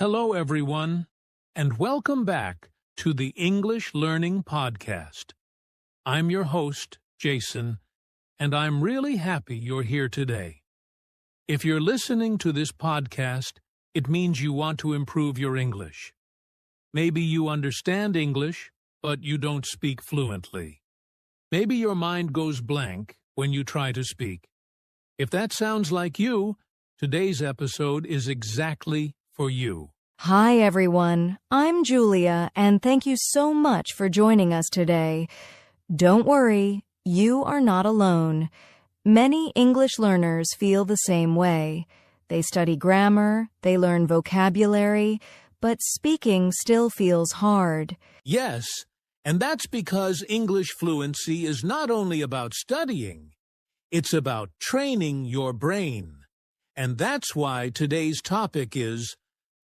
Hello, everyone, and welcome back to the English Learning Podcast. I'm your host, Jason, and I'm really happy you're here today. If you're listening to this podcast, it means you want to improve your English. Maybe you understand English, but you don't speak fluently. Maybe your mind goes blank when you try to speak. If that sounds like you, today's episode is exactly for you. Hi everyone, I'm Julia and thank you so much for joining us today. Don't worry, you are not alone. Many English learners feel the same way. They study grammar, they learn vocabulary, but speaking still feels hard. Yes, and that's because English fluency is not only about studying, it's about training your brain. And that's why today's topic is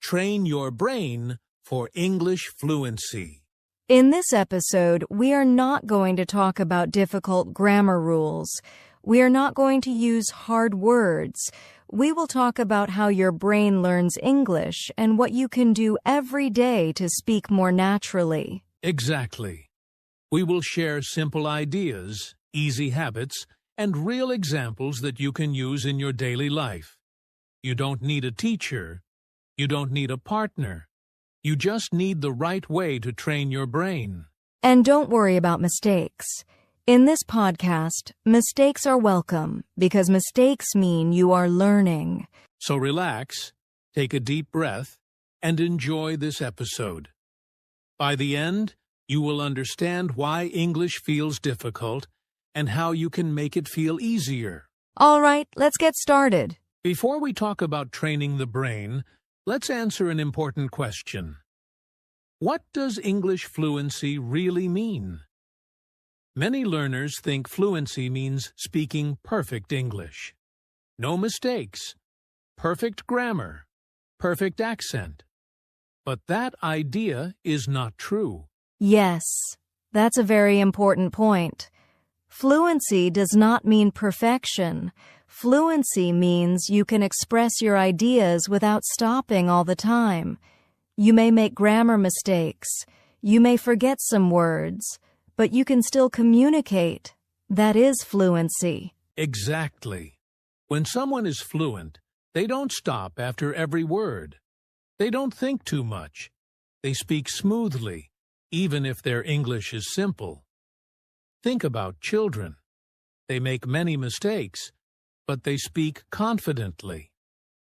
Train Your Brain for English Fluency. In this episode, we are not going to talk about difficult grammar rules. We are not going to use hard words. We will talk about how your brain learns English and what you can do every day to speak more naturally. Exactly. We will share simple ideas, easy habits, and real examples that you can use in your daily life. You don't need a teacher. You don't need a partner. You just need the right way to train your brain. And don't worry about mistakes. In this podcast, mistakes are welcome because mistakes mean you are learning. So relax, take a deep breath, and enjoy this episode. By the end, you will understand why English feels difficult and how you can make it feel easier. All right, let's get started. Before we talk about training the brain, let's answer an important question. What does English fluency really mean? Many learners think fluency means speaking perfect English. No mistakes, perfect grammar, perfect accent. But that idea is not true. Yes, that's a very important point. Fluency does not mean perfection. Fluency means you can express your ideas without stopping all the time. You may make grammar mistakes. You may forget some words, but you can still communicate. That is fluency. Exactly. When someone is fluent, they don't stop after every word. They don't think too much. They speak smoothly, even if their English is simple. Think about children. They make many mistakes, but they speak confidently.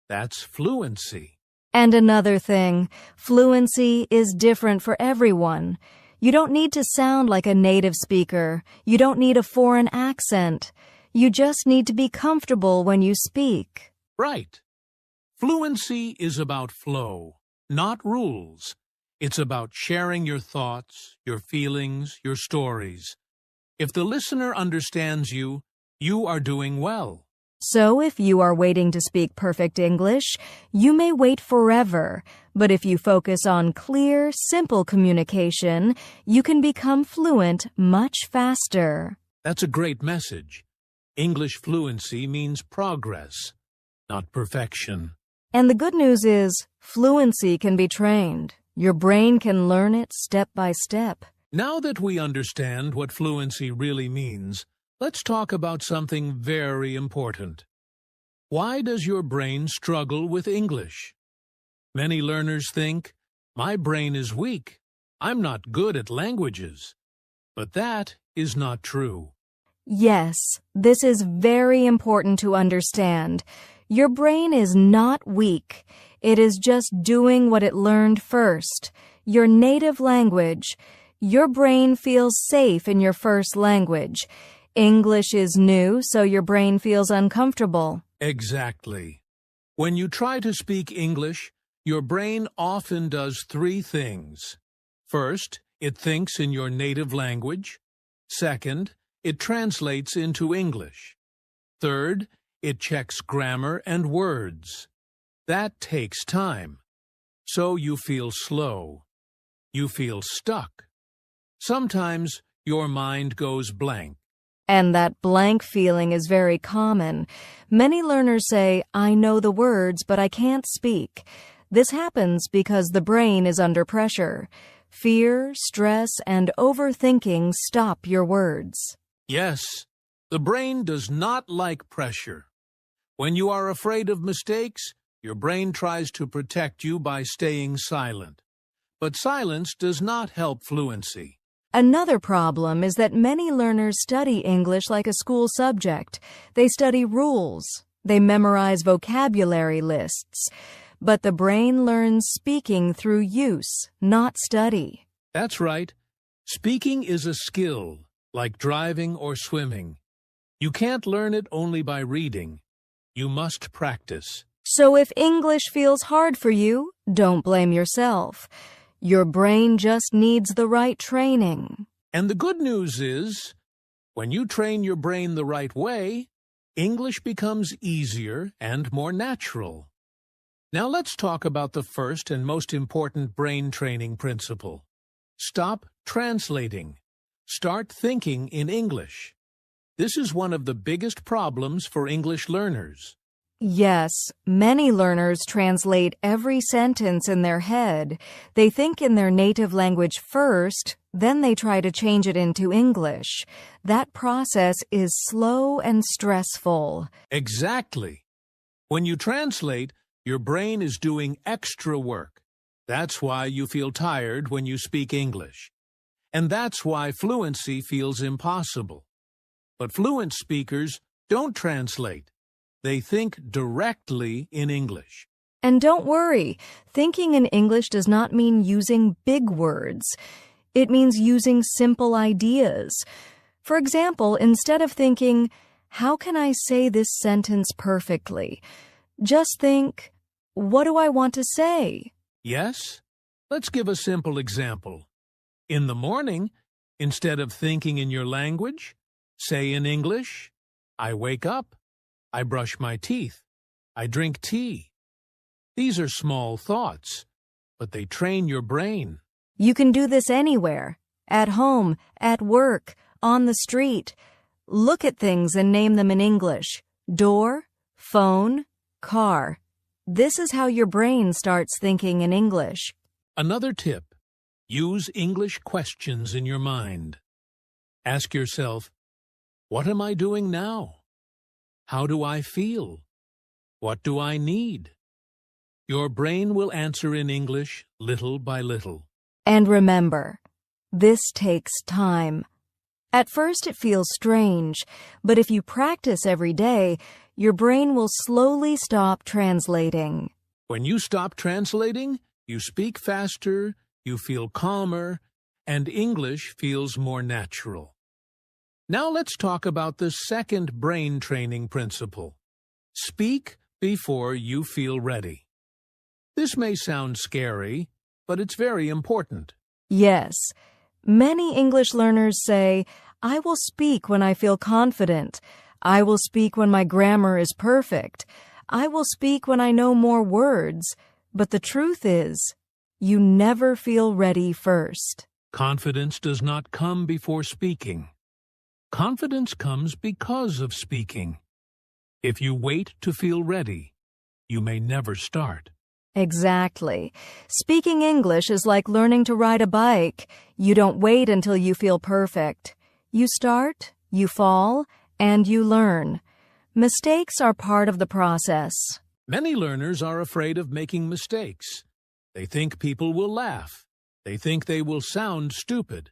That's fluency. And another thing, fluency is different for everyone. You don't need to sound like a native speaker. You don't need a foreign accent. You just need to be comfortable when you speak. Right. Fluency is about flow, not rules. It's about sharing your thoughts, your feelings, your stories. If the listener understands you, you are doing well. So if you are waiting to speak perfect English, you may wait forever. But if you focus on clear, simple communication, you can become fluent much faster. That's a great message. English fluency means progress, not perfection. And the good news is, fluency can be trained. Your brain can learn it step by step. Now that we understand what fluency really means, let's talk about something very important. Why does your brain struggle with English? Many learners think, my brain is weak. I'm not good at languages. But that is not true. Yes, this is very important to understand. Your brain is not weak. It is just doing what it learned first, your native language. Your brain feels safe in your first language. English is new, so your brain feels uncomfortable. Exactly. When you try to speak English, your brain often does three things. First, it thinks in your native language. Second, it translates into English. Third, it checks grammar and words. That takes time. So you feel slow. You feel stuck. Sometimes your mind goes blank. And that blank feeling is very common. Many learners say, I know the words, but I can't speak. This happens because the brain is under pressure. Fear, stress, and overthinking stop your words. Yes, the brain does not like pressure. When you are afraid of mistakes, your brain tries to protect you by staying silent. But silence does not help fluency. Another problem is that many learners study English like a school subject. They study rules. They memorize vocabulary lists. But the brain learns speaking through use, not study. That's right. Speaking is a skill, like driving or swimming. You can't learn it only by reading. You must practice. So if English feels hard for you, don't blame yourself. Your brain just needs the right training. And the good news is, when you train your brain the right way, English becomes easier and more natural. Now let's talk about the first and most important brain training principle. Stop translating. Start thinking in English. This is one of the biggest problems for English learners. Yes, many learners translate every sentence in their head. They think in their native language first, then they try to change it into English. That process is slow and stressful. Exactly. When you translate, your brain is doing extra work. That's why you feel tired when you speak English. And that's why fluency feels impossible. But fluent speakers don't translate. They think directly in English. And don't worry, thinking in English does not mean using big words. It means using simple ideas. For example, instead of thinking, how can I say this sentence perfectly? Just think, what do I want to say? Yes? Let's give a simple example. In the morning, instead of thinking in your language, say in English, I wake up. I brush my teeth. I drink tea. These are small thoughts, but they train your brain. You can do this anywhere, at home, at work, on the street. Look at things and name them in English. Door, phone, car. This is how your brain starts thinking in English. Another tip, use English questions in your mind. Ask yourself, what am I doing now? How do I feel? What do I need? Your brain will answer in English little by little. And remember, this takes time. At first it feels strange, but if you practice every day, your brain will slowly stop translating. When you stop translating, you speak faster, you feel calmer, and English feels more natural. Now let's talk about the second brain training principle. Speak before you feel ready. This may sound scary, but it's very important. Yes, many English learners say, I will speak when I feel confident. I will speak when my grammar is perfect. I will speak when I know more words. But the truth is, you never feel ready first. Confidence does not come before speaking. Confidence comes because of speaking. If you wait to feel ready, you may never start. Exactly. Speaking English is like learning to ride a bike. You don't wait until you feel perfect. You start, you fall, and you learn. Mistakes are part of the process. Many learners are afraid of making mistakes. They think people will laugh. They think they will sound stupid.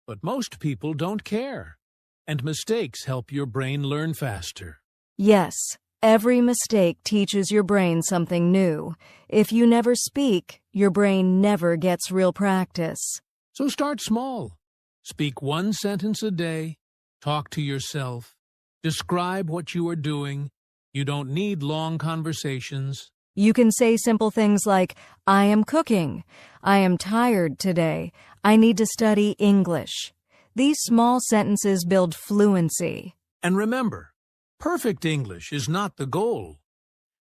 But most people don't care. And mistakes help your brain learn faster. Yes, every mistake teaches your brain something new. If you never speak, your brain never gets real practice. So start small. Speak one sentence a day. Talk to yourself. Describe what you are doing. You don't need long conversations. You can say simple things like, I am cooking. I am tired today. I need to study English. These small sentences build fluency. And remember, perfect English is not the goal.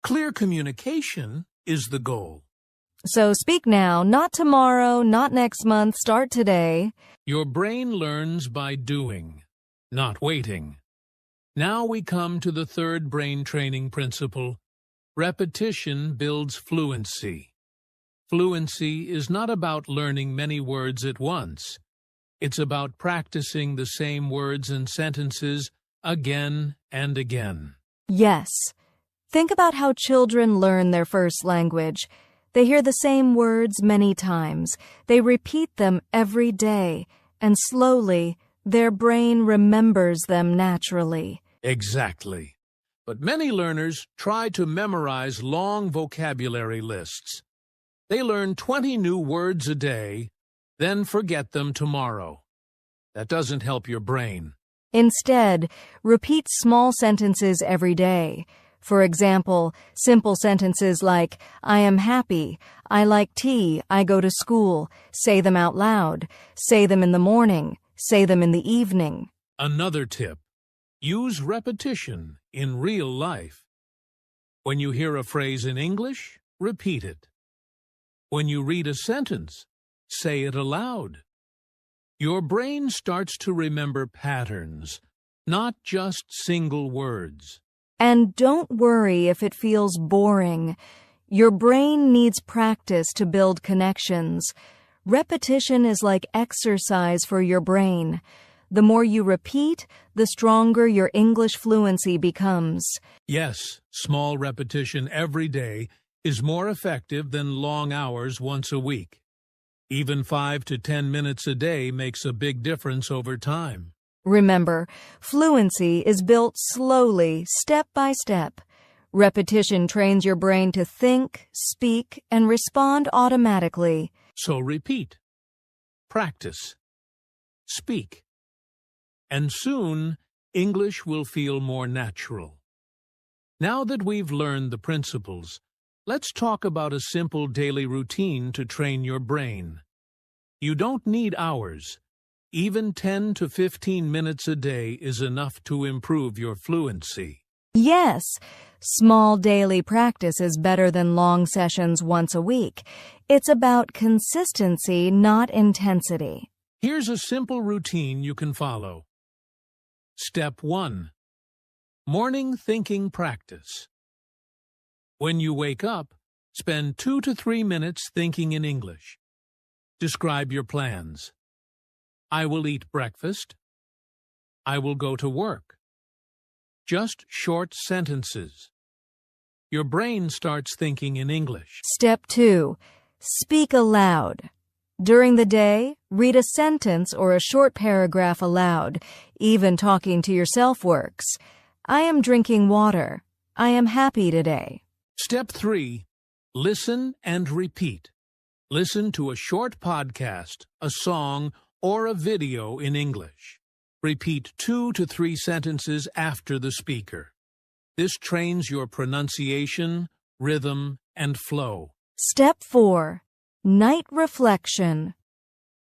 Clear communication is the goal. So speak now, not tomorrow, not next month, start today. Your brain learns by doing, not waiting. Now we come to the third brain training principle. Repetition builds fluency. Fluency is not about learning many words at once. It's about practicing the same words and sentences again and again. Yes. Think about how children learn their first language. They hear the same words many times. They repeat them every day, and slowly, their brain remembers them naturally. Exactly. But many learners try to memorize long vocabulary lists. They learn 20 new words a day, then forget them tomorrow. That doesn't help your brain. Instead, repeat small sentences every day. For example, simple sentences like, I am happy, I like tea, I go to school. Say them out loud. Say them in the morning. Say them in the evening. Another tip: use repetition in real life. When you hear a phrase in English, repeat it. When you read a sentence, say it aloud. Your brain starts to remember patterns, not just single words. And don't worry if it feels boring. Your brain needs practice to build connections. Repetition is like exercise for your brain. The more you repeat, the stronger your English fluency becomes. Yes, small repetition every day is more effective than long hours once a week. Even 5 to 10 minutes a day makes a big difference over time. Remember, fluency is built slowly, step by step. Repetition trains your brain to think, speak, and respond automatically. So repeat, practice, speak, and soon English will feel more natural. Now that we've learned the principles, let's talk about a simple daily routine to train your brain. You don't need hours. Even 10 to 15 minutes a day is enough to improve your fluency. Yes, small daily practice is better than long sessions once a week. It's about consistency, not intensity. Here's a simple routine you can follow. Step 1. Morning thinking practice. When you wake up, spend 2 to 3 minutes thinking in English. Describe your plans. I will eat breakfast. I will go to work. Just short sentences. Your brain starts thinking in English. Step 2. Speak aloud. During the day, read a sentence or a short paragraph aloud. Even talking to yourself works. I am drinking water. I am happy today. Step 3. Listen and repeat. Listen to a short podcast, a song, or a video in English. Repeat 2 to 3 sentences after the speaker. This trains your pronunciation, rhythm, and flow. Step 4. Night reflection.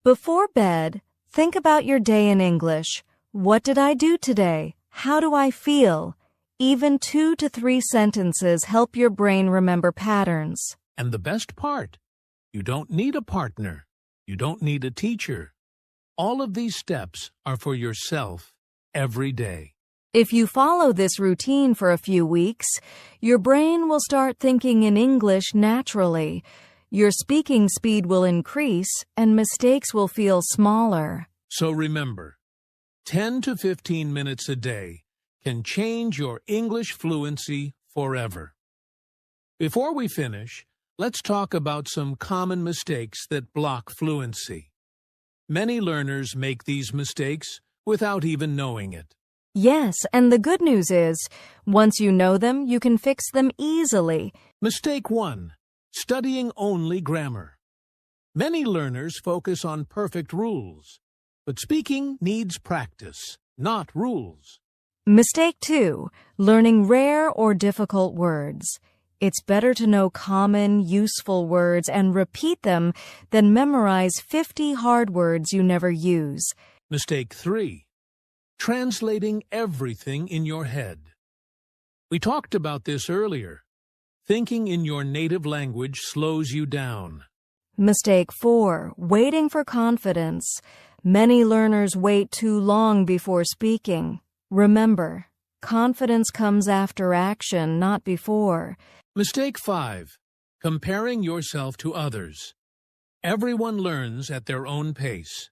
Before bed, think about your day in English. What did I do today? How do I feel? Even 2 to 3 sentences help your brain remember patterns. And the best part, you don't need a partner. You don't need a teacher. All of these steps are for yourself every day. If you follow this routine for a few weeks, your brain will start thinking in English naturally. Your speaking speed will increase and mistakes will feel smaller. So remember, 10 to 15 minutes a day can change your English fluency forever. Before we finish, let's talk about some common mistakes that block fluency. Many learners make these mistakes without even knowing it. Yes, and the good news is, once you know them, you can fix them easily. Mistake 1. Studying only grammar. Many learners focus on perfect rules, but speaking needs practice, not rules. Mistake 2. Learning rare or difficult words. It's better to know common, useful words and repeat them than memorize 50 hard words you never use. Mistake 3. Translating everything in your head. We talked about this earlier. Thinking in your native language slows you down. Mistake 4. Waiting for confidence. Many learners wait too long before speaking. Remember, confidence comes after action, not before. Mistake 5. Comparing yourself to others. Everyone learns at their own pace.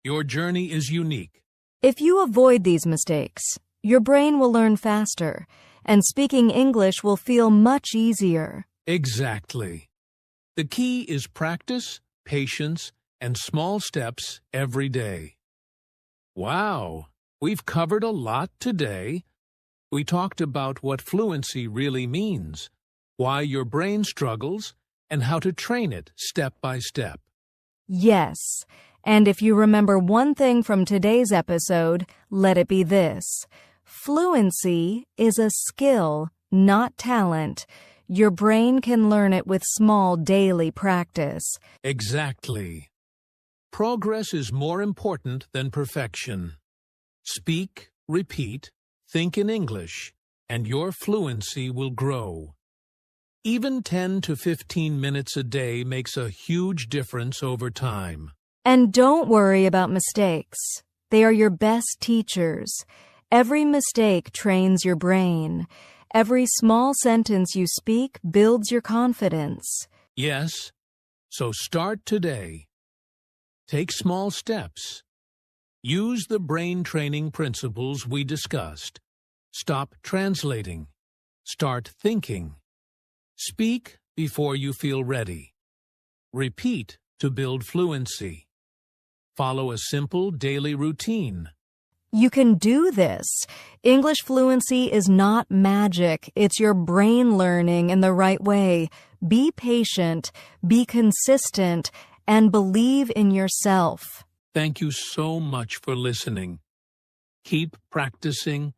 Your journey is unique. If you avoid these mistakes, your brain will learn faster, and speaking English will feel much easier. Exactly. The key is practice, patience, and small steps every day. Wow, we've covered a lot today. We talked about what fluency really means, why your brain struggles, and how to train it step by step. Yes, and if you remember one thing from today's episode, let it be this. Fluency is a skill, not talent. Your brain can learn it with small daily practice. Exactly. Progress is more important than perfection. Speak, repeat, think in English, and your fluency will grow. Even 10 to 15 minutes a day makes a huge difference over time. And don't worry about mistakes. They are your best teachers. Every mistake trains your brain. Every small sentence you speak builds your confidence. Yes, so start today. Take small steps. Use the brain training principles we discussed. Stop translating. Start thinking. Speak before you feel ready. Repeat to build fluency. Follow a simple daily routine. You can do this. English fluency is not magic. It's your brain learning in the right way. Be patient, be consistent, and believe in yourself. Thank you so much for listening. Keep practicing,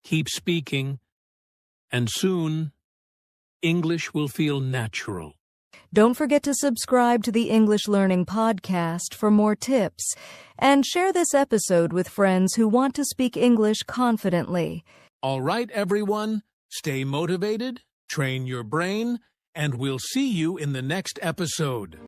keep speaking, and soon English will feel natural. Don't forget to subscribe to the English Learning Podcast for more tips, and share this episode with friends who want to speak English confidently. All right, everyone, stay motivated, train your brain, and we'll see you in the next episode.